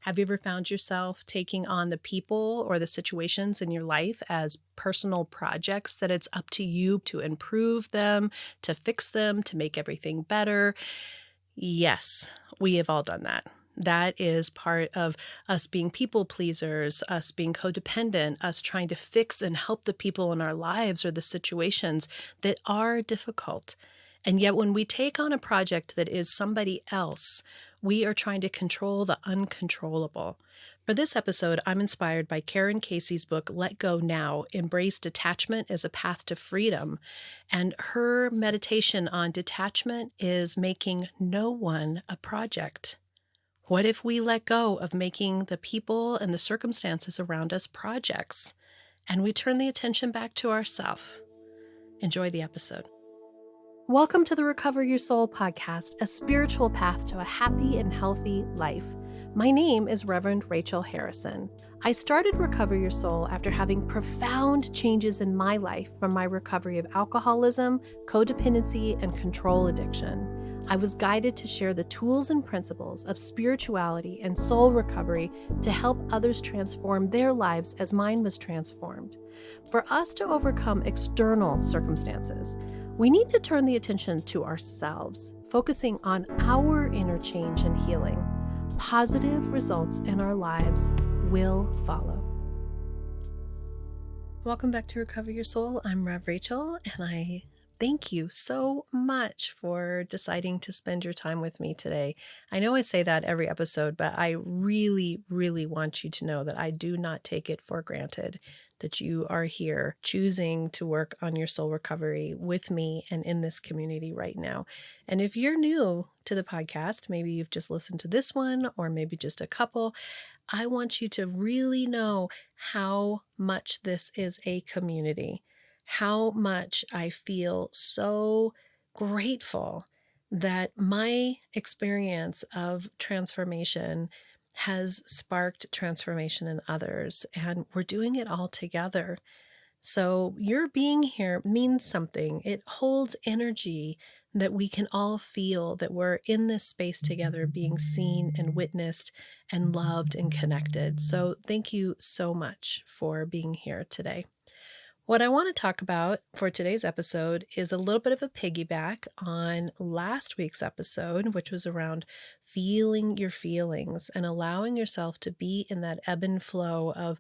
Have you ever found yourself taking on the people or the situations in your life as personal projects that it's up to you to improve them, to fix them, to make everything better? Yes, we have all done that. That is part of us being people pleasers, us being codependent, us trying to fix and help the people in our lives or the situations that are difficult. And yet, when we take on a project that is somebody else, we are trying to control the uncontrollable. For this episode, I'm inspired by Karen Casey's book, Let Go Now, Embrace Detachment as a Path to Freedom. And her meditation on detachment is making no one a project. What if we let go of making the people and the circumstances around us projects and we turn the attention back to ourselves? Enjoy the episode. Welcome to the Recover Your Soul podcast, a spiritual path to a happy and healthy life. My name is Reverend Rachel Harrison. I started Recover Your Soul after having profound changes in my life from my recovery of alcoholism, codependency, and control addiction. I was guided to share the tools and principles of spirituality and soul recovery to help others transform their lives as mine was transformed. For us to overcome external circumstances, we need to turn the attention to ourselves, focusing on our inner change and healing. Positive results in our lives will follow. Welcome back to Recover Your Soul. I'm Rev Rachel, and I thank you so much for deciding to spend your time with me today. I know I say that every episode, but I really, really want you to know that I do not take it for granted that you are here choosing to work on your soul recovery with me and in this community right now. And if you're new to the podcast, maybe you've just listened to this one or maybe just a couple, I want you to really know how much this is a community, how much I feel so grateful that my experience of transformation has sparked transformation in others, and we're doing it all together. So your being here means something. It holds energy that we can all feel that we're in this space together, being seen and witnessed and loved and connected. So thank you so much for being here today. What I want to talk about for today's episode is a little bit of a piggyback on last week's episode, which was around feeling your feelings and allowing yourself to be in that ebb and flow of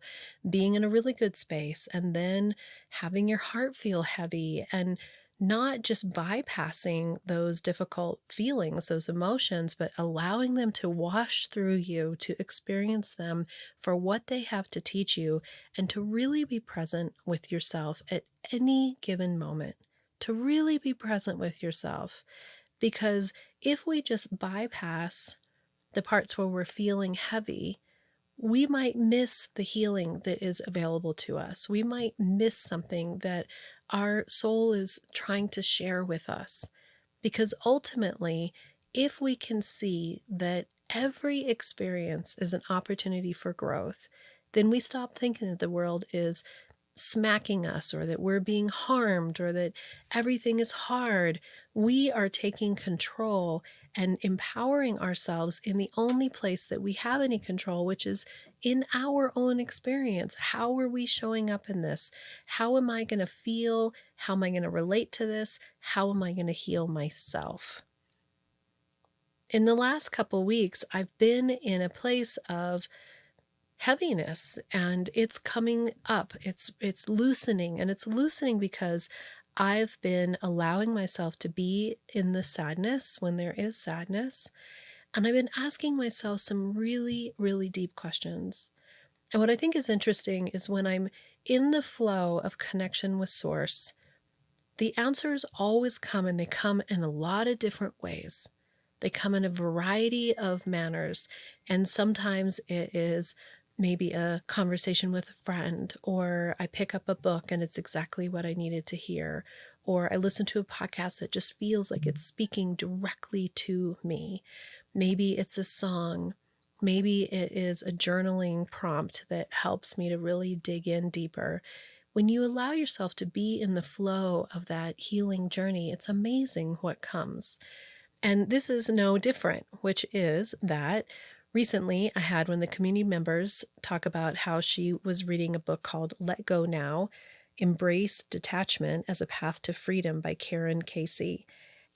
being in a really good space and then having your heart feel heavy and not just bypassing those difficult feelings, those emotions, but allowing them to wash through you, to experience them for what they have to teach you, and to really be present with yourself at any given moment, to really be present with yourself. Because if we just bypass the parts where we're feeling heavy, we might miss the healing that is available to us. We might miss something that our soul is trying to share with us. Because ultimately, if we can see that every experience is an opportunity for growth, then we stop thinking that the world is smacking us or that we're being harmed or that everything is hard. We are taking control and empowering ourselves in the only place that we have any control, which is in our own experience. How are we showing up in this? How am I going to feel? How am I going to relate to this? How am I going to heal myself? In the last couple weeks, I've been in a place of heaviness, and it's coming up. It's loosening, and it's loosening because I've been allowing myself to be in the sadness when there is sadness. And I've been asking myself some really, really deep questions. And what I think is interesting is when I'm in the flow of connection with Source, the answers always come, and they come in a lot of different ways. They come in a variety of manners, and sometimes it is maybe a conversation with a friend, or I pick up a book and it's exactly what I needed to hear, or I listen to a podcast that just feels like it's speaking directly to me. Maybe it's a song. Maybe it is a journaling prompt that helps me to really dig in deeper. When you allow yourself to be in the flow of that healing journey, it's amazing what comes. And this is no different, which is that Recently, I had one of the community members talk about how she was reading a book called Let Go Now, Embrace Detachment as a Path to Freedom by Karen Casey.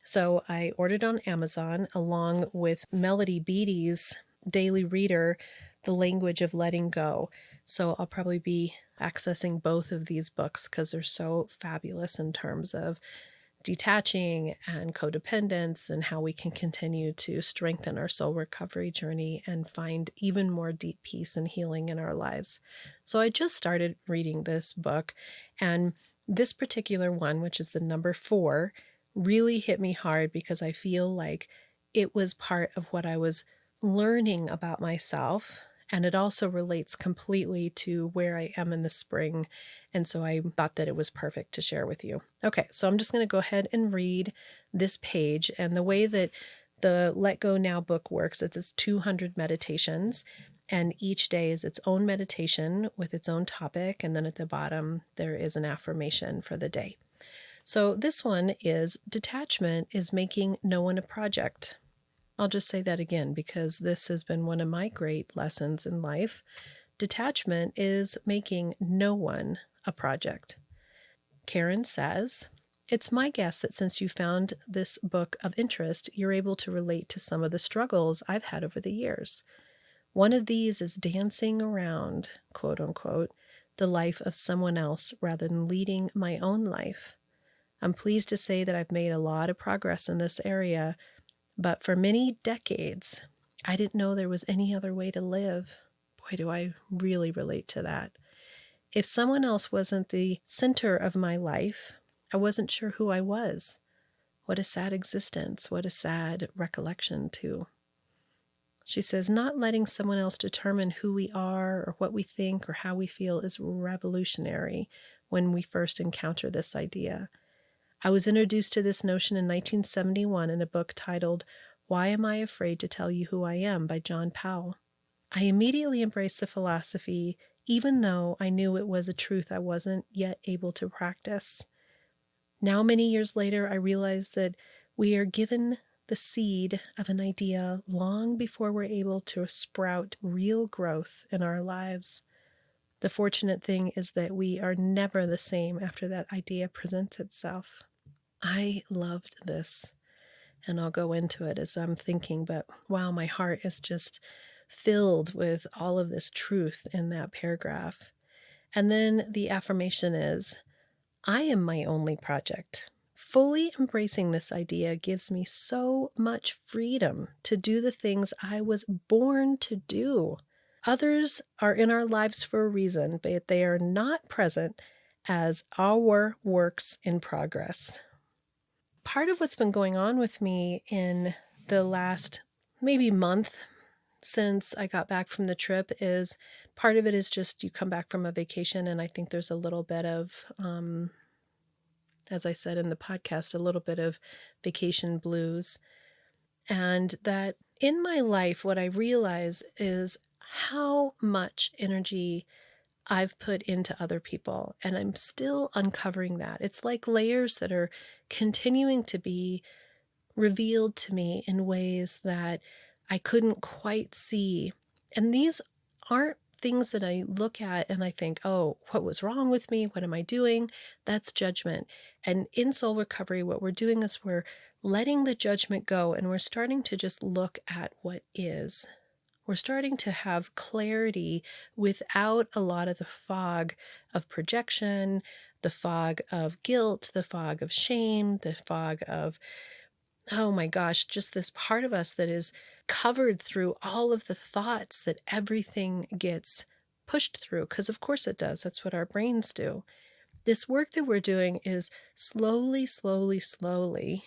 So I ordered on Amazon along with Melody Beattie's daily reader, The Language of Letting Go. So I'll probably be accessing both of these books because they're so fabulous in terms of detaching and codependence and how we can continue to strengthen our soul recovery journey and find even more deep peace and healing in our lives. So I just started reading this book, and this particular one, which is the number 4, really hit me hard because I feel like it was part of what I was learning about myself. And it also relates completely to where I am in the spring. And so I thought that it was perfect to share with you. Okay, so I'm just going to go ahead and read this page. And the way that the Let Go Now book works, it's 200 meditations. And each day is its own meditation with its own topic. And then at the bottom, there is an affirmation for the day. So this one is detachment is making no one a project. I'll just say that again because this has been one of my great lessons in life. Detachment is making no one a project. Karen says, it's my guess that since you found this book of interest, you're able to relate to some of the struggles I've had over the years. One of these is dancing around, quote unquote, the life of someone else rather than leading my own life. I'm pleased to say that I've made a lot of progress in this area, but for many decades, I didn't know there was any other way to live. Boy, do I really relate to that. If someone else wasn't the center of my life, I wasn't sure who I was. What a sad existence. What a sad recollection, too. She says, not letting someone else determine who we are or what we think or how we feel is revolutionary when we first encounter this idea. I was introduced to this notion in 1971 in a book titled Why Am I Afraid to Tell You Who I Am by John Powell. I immediately embraced the philosophy, even though I knew it was a truth I wasn't yet able to practice. Now, many years later, I realize that we are given the seed of an idea long before we're able to sprout real growth in our lives. The fortunate thing is that we are never the same after that idea presents itself. I loved this, and I'll go into it as I'm thinking, but wow, my heart is just filled with all of this truth in that paragraph. And then the affirmation is, I am my only project. Fully embracing this idea gives me so much freedom to do the things I was born to do. Others are in our lives for a reason, but they are not present as our works in progress. Part of what's been going on with me in the last maybe month since I got back from the trip is part of it is just you come back from a vacation, and I think there's a little bit of, as I said in the podcast, a little bit of vacation blues. And that in my life, what I realize is how much energy I've put into other people, and I'm still uncovering that. It's like layers that are continuing to be revealed to me in ways that I couldn't quite see. And these aren't things that I look at and I think, oh, what was wrong with me? What am I doing? That's judgment. And in soul recovery, what we're doing is we're letting the judgment go and we're starting to just look at what is. We're starting to have clarity without a lot of the fog of projection, the fog of guilt, the fog of shame, the fog of, oh my gosh, just this part of us that is covered through all of the thoughts that everything gets pushed through. Because of course it does. That's what our brains do. This work that we're doing is slowly, slowly, slowly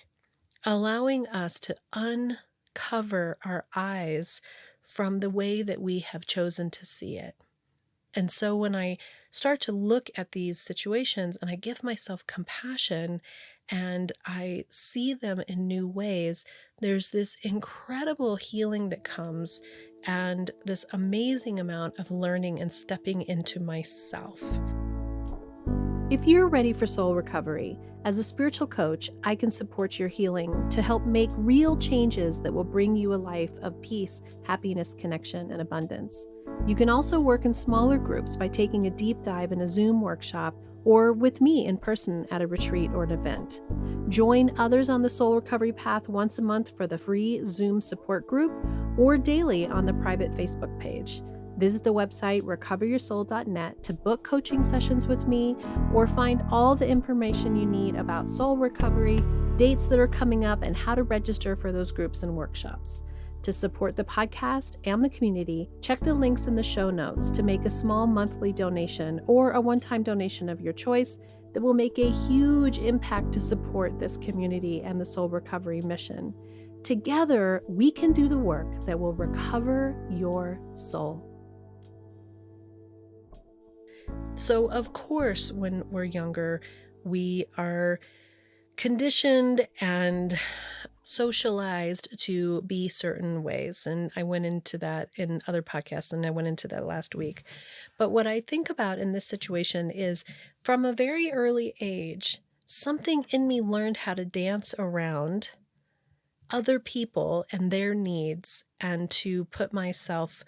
allowing us to uncover our eyes from the way that we have chosen to see it. And so when I start to look at these situations and I give myself compassion and I see them in new ways, there's this incredible healing that comes and this amazing amount of learning and stepping into myself. If you're ready for soul recovery, as a spiritual coach, I can support your healing to help make real changes that will bring you a life of peace, happiness, connection, and abundance. You can also work in smaller groups by taking a deep dive in a Zoom workshop or with me in person at a retreat or an event. Join others on the soul recovery path once a month for the free Zoom support group or daily on the private Facebook page. Visit the website recoveryoursoul.net to book coaching sessions with me or find all the information you need about soul recovery, dates that are coming up, and how to register for those groups and workshops. To support the podcast and the community, check the links in the show notes to make a small monthly donation or a one-time donation of your choice that will make a huge impact to support this community and the soul recovery mission. Together, we can do the work that will recover your soul. So, of course, when we're younger, we are conditioned and socialized to be certain ways. And I went into that in other podcasts, and I went into that last week. But what I think about in this situation is from a very early age, something in me learned how to dance around other people and their needs and to put myself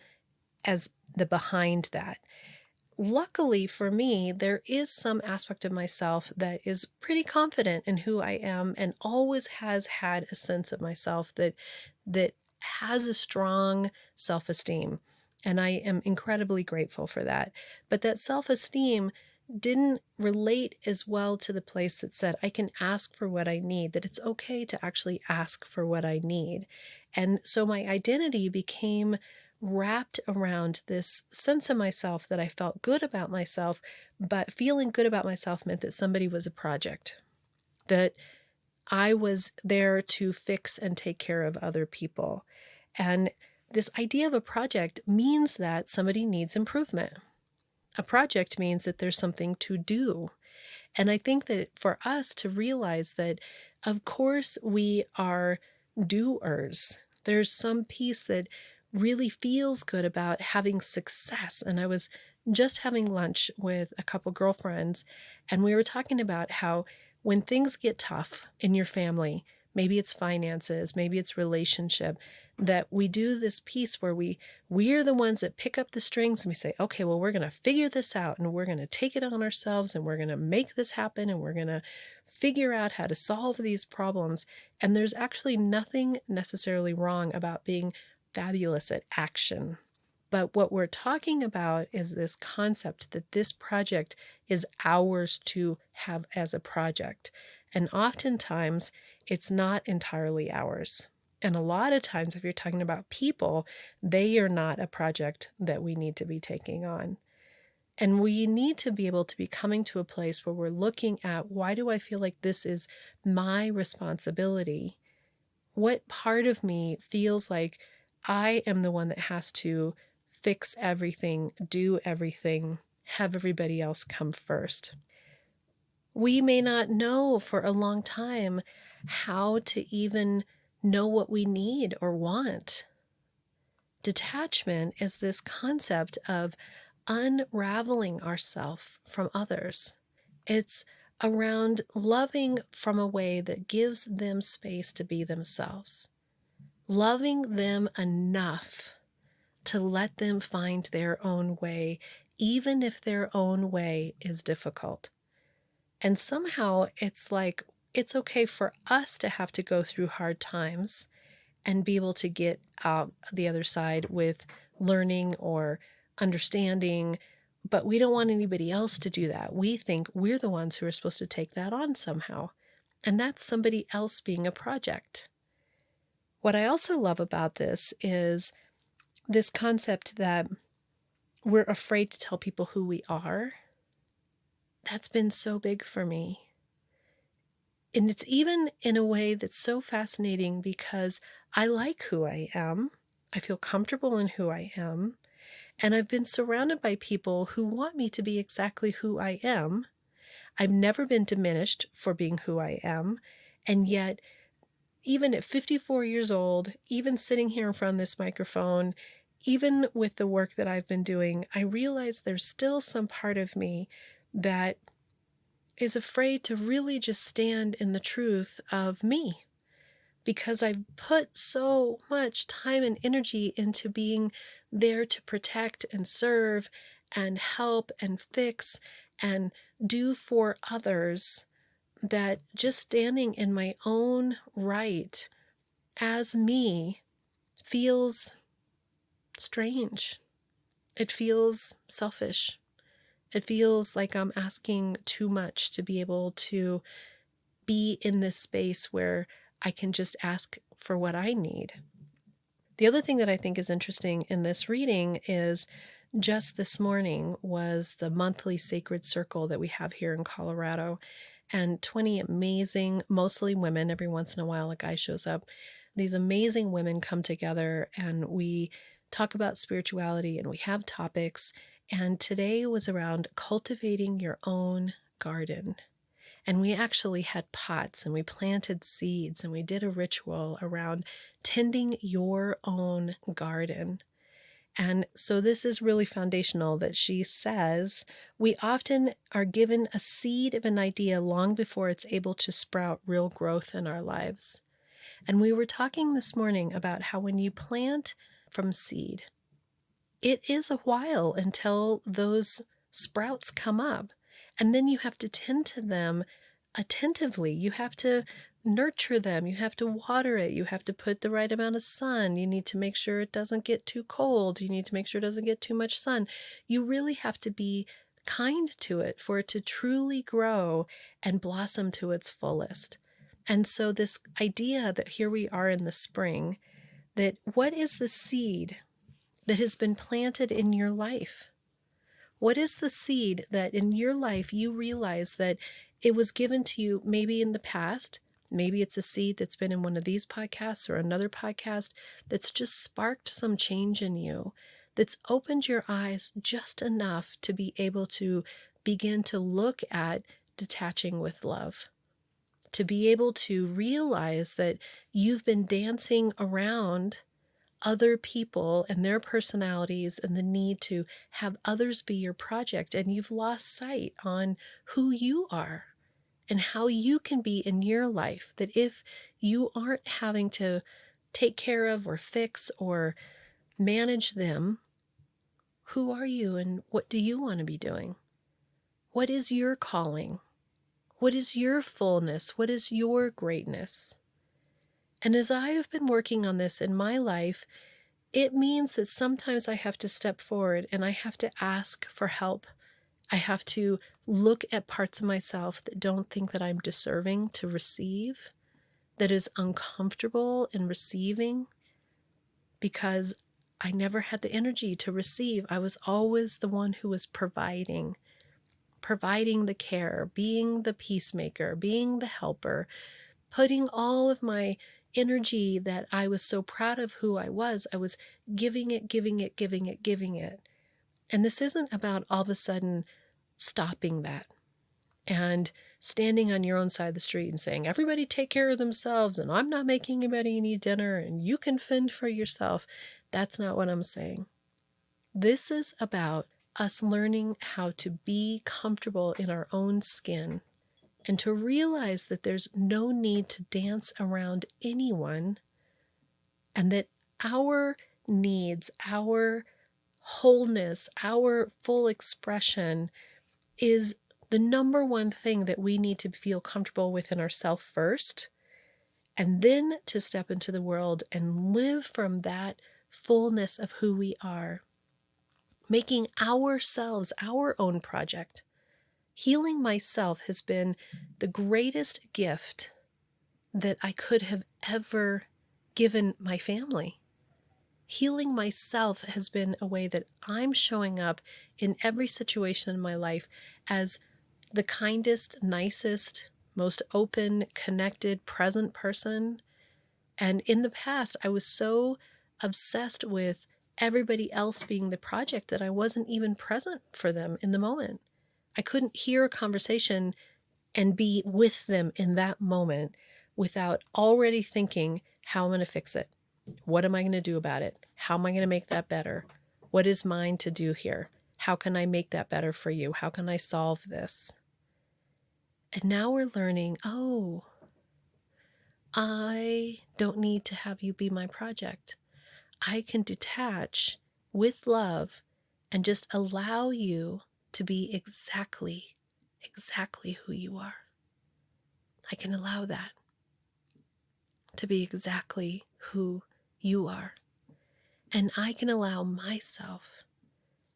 as the behind that. Luckily for me, there is some aspect of myself that is pretty confident in who I am and always has had a sense of myself that has a strong self-esteem. And I am incredibly grateful for that. But that self-esteem didn't relate as well to the place that said, I can ask for what I need, that it's okay to actually ask for what I need. And so my identity became wrapped around this sense of myself that I felt good about myself, but feeling good about myself meant that somebody was a project, that I was there to fix and take care of other people. And this idea of a project means that somebody needs improvement. A project means that there's something to do. And I think that for us to realize that, of course, we are doers. There's some piece that really feels good about having success. And I was just having lunch with a couple girlfriends, and we were talking about how when things get tough in your family, maybe it's finances, maybe it's relationship, that we do this piece where we're the ones that pick up the strings and we say, okay, well, we're going to figure this out and we're going to take it on ourselves and we're going to make this happen and we're going to figure out how to solve these problems. And there's actually nothing necessarily wrong about being fabulous at action. But what we're talking about is this concept that this project is ours to have as a project. And oftentimes it's not entirely ours. And a lot of times, if you're talking about people, they are not a project that we need to be taking on. And we need to be able to be coming to a place where we're looking at, why do I feel like this is my responsibility? What part of me feels like I am the one that has to fix everything, do everything, have everybody else come first? We may not know for a long time how to even know what we need or want. Detachment is this concept of unraveling ourselves from others. It's around loving from a way that gives them space to be themselves, loving them enough to let them find their own way, even if their own way is difficult. And somehow it's like it's okay for us to have to go through hard times and be able to get out the other side with learning or understanding, but we don't want anybody else to do that. We think we're the ones who are supposed to take that on somehow, and that's somebody else being a project. What I also love about this is this concept that we're afraid to tell people who we are. That's been so big for me. And it's even in a way that's so fascinating because I like who I am. I feel comfortable in who I am. And I've been surrounded by people who want me to be exactly who I am. I've never been diminished for being who I am. And yet, even at 54 years old, even sitting here in front of this microphone, even with the work that I've been doing, I realize there's still some part of me that is afraid to really just stand in the truth of me, because I've put so much time and energy into being there to protect and serve and help and fix and do for others, that just standing in my own right as me feels strange. It feels selfish. It feels like I'm asking too much to be able to be in this space where I can just ask for what I need. The other thing that I think is interesting in this reading is just this morning was the monthly sacred circle that we have here in Colorado, and 20 amazing, mostly women, every once in a while a guy shows up. These amazing women come together and we talk about spirituality and we have topics. And today was around cultivating your own garden. And we actually had pots and we planted seeds and we did a ritual around tending your own garden. And so this is really foundational, that she says we often are given a seed of an idea long before it's able to sprout real growth in our lives. And we were talking this morning about how when you plant from seed, it is a while until those sprouts come up. And then you have to tend to them attentively. You have to nurture them. You have to water it. You have to put the right amount of sun. You need to make sure it doesn't get too cold. You need to make sure it doesn't get too much sun. You really have to be kind to it for it to truly grow and blossom to its fullest. And so this idea that here we are in the spring, that what is the seed that has been planted in your life? What is the seed that in your life you realize that it was given to you maybe in the past? Maybe it's a seed that's been in one of these podcasts or another podcast that's just sparked some change in you, that's opened your eyes just enough to be able to begin to look at detaching with love, to be able to realize that you've been dancing around other people and their personalities and the need to have others be your project, and you've lost sight on who you are and how you can be in your life, that if you aren't having to take care of or fix or manage them, who are you and what do you want to be doing? What is your calling? What is your fullness? What is your greatness? And as I have been working on this in my life, it means that sometimes I have to step forward and I have to ask for help. I have to look at parts of myself that don't think that I'm deserving to receive, that is uncomfortable in receiving, because I never had the energy to receive. I was always the one who was providing the care, being the peacemaker, being the helper, putting all of my energy that I was so proud of who I was giving it, giving it, giving it, giving it. And this isn't about all of a sudden stopping that and standing on your own side of the street and saying, everybody take care of themselves and I'm not making anybody any dinner and you can fend for yourself. That's not what I'm saying. This is about us learning how to be comfortable in our own skin and to realize that there's no need to dance around anyone, and that our needs, our wholeness, our full expression is the number one thing that we need to feel comfortable within ourselves first, and then to step into the world and live from that fullness of who we are, making ourselves our own project. Healing myself has been the greatest gift that I could have ever given my family. Healing myself has been a way that I'm showing up in every situation in my life as the kindest, nicest, most open, connected, present person. And in the past, I was so obsessed with everybody else being the project that I wasn't even present for them in the moment. I couldn't hear a conversation and be with them in that moment without already thinking, how am I going to fix it? What am I going to do about it? How am I going to make that better? What is mine to do here? How can I make that better for you? How can I solve this? And now we're learning, oh, I don't need to have you be my project. I can detach with love and just allow you to be exactly who you are. I can allow that to be exactly who you are. And I can allow myself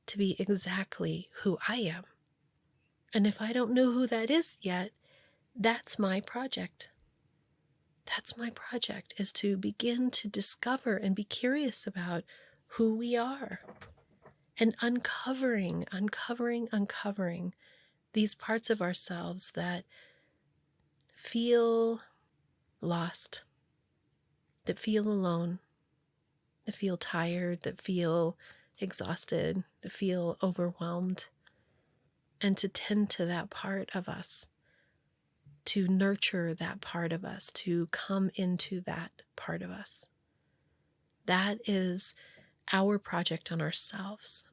to be exactly who I am. And if I don't know who that is yet, that's my project. That's my project, is to begin to discover and be curious about who we are and uncovering these parts of ourselves that feel lost, that feel alone, that feel tired, that feel exhausted, that feel overwhelmed, and to tend to that part of us, to nurture that part of us, to come into that part of us. That is our project on ourselves.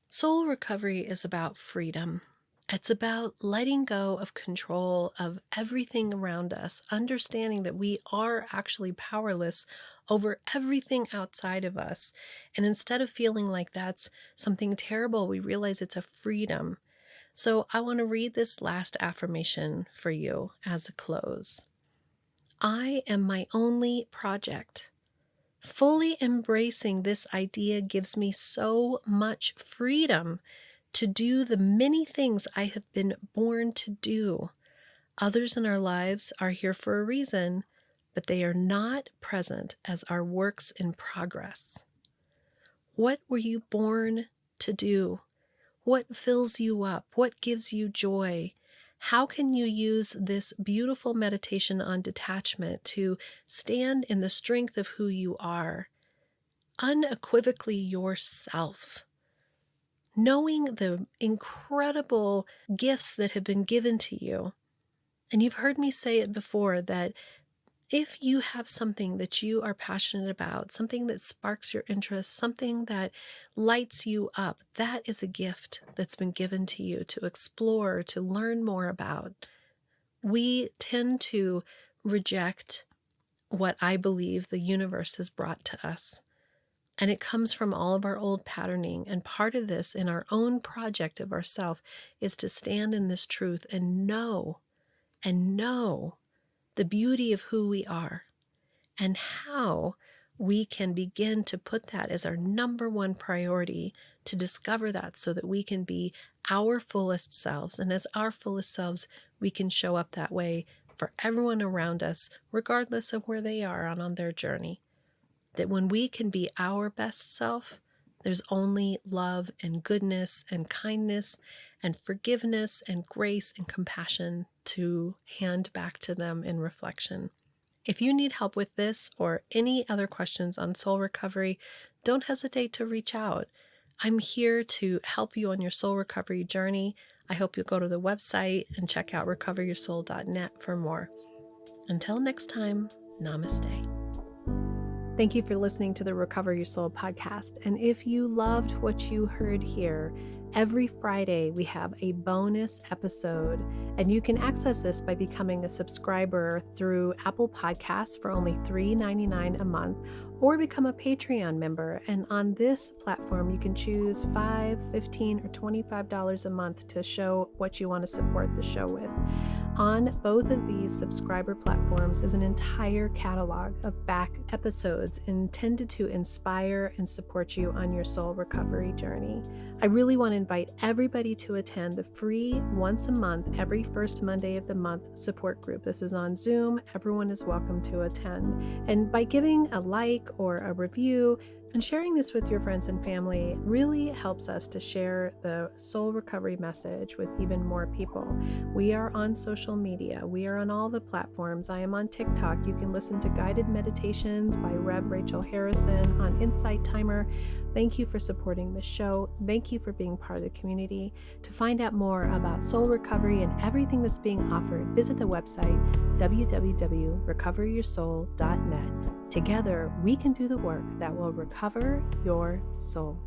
Soul recovery is about freedom. It's about letting go of control of everything around us, understanding that we are actually powerless over everything outside of us. And instead of feeling like that's something terrible, we realize it's a freedom. So I want to read this last affirmation for you as a close. I am my only project. Fully embracing this idea gives me so much freedom to do the many things I have been born to do. Others in our lives are here for a reason, but they are not present as our works in progress. What were you born to do? What fills you up? What gives you joy? How can you use this beautiful meditation on detachment to stand in the strength of who you are, unequivocally yourself, knowing the incredible gifts that have been given to you? And you've heard me say it before that if you have something that you are passionate about, something that sparks your interest, something that lights you up, that is a gift that's been given to you to explore, to learn more about. We tend to reject what I believe the universe has brought to us. And it comes from all of our old patterning. And part of this in our own project of ourself is to stand in this truth and know the beauty of who we are and how we can begin to put that as our number one priority, to discover that so that we can be our fullest selves. And as our fullest selves, we can show up that way for everyone around us, regardless of where they are on their journey. That when we can be our best self, there's only love and goodness and kindness and forgiveness and grace and compassion to hand back to them in reflection. If you need help with this or any other questions on soul recovery, don't hesitate to reach out. I'm here to help you on your soul recovery journey. I hope you'll go to the website and check out recoveryoursoul.net for more. Until next time, namaste. Thank you for listening to the Recover Your Soul podcast. And if you loved what you heard here, every Friday we have a bonus episode, and you can access this by becoming a subscriber through Apple Podcasts for only $3.99 a month, or become a Patreon member. And on this platform, you can choose $5, $15, or $25 a month to show what you want to support the show with. On both of these subscriber platforms is an entire catalog of back episodes intended to inspire and support you on your soul recovery journey. I really want to invite everybody to attend the free once a month, every first Monday of the month support group. This is on Zoom. Everyone is welcome to attend. And by giving a like or a review and sharing this with your friends and family really helps us to share the soul recovery message with even more people. We are on social media. We are on all the platforms. I am on TikTok. You can listen to guided meditations by Rev Rachel Harrison on Insight Timer. Thank you for supporting this show. Thank you for being part of the community. To find out more about soul recovery and everything that's being offered, visit the website www.recoveryoursoul.net. Together, we can do the work that will recover your soul.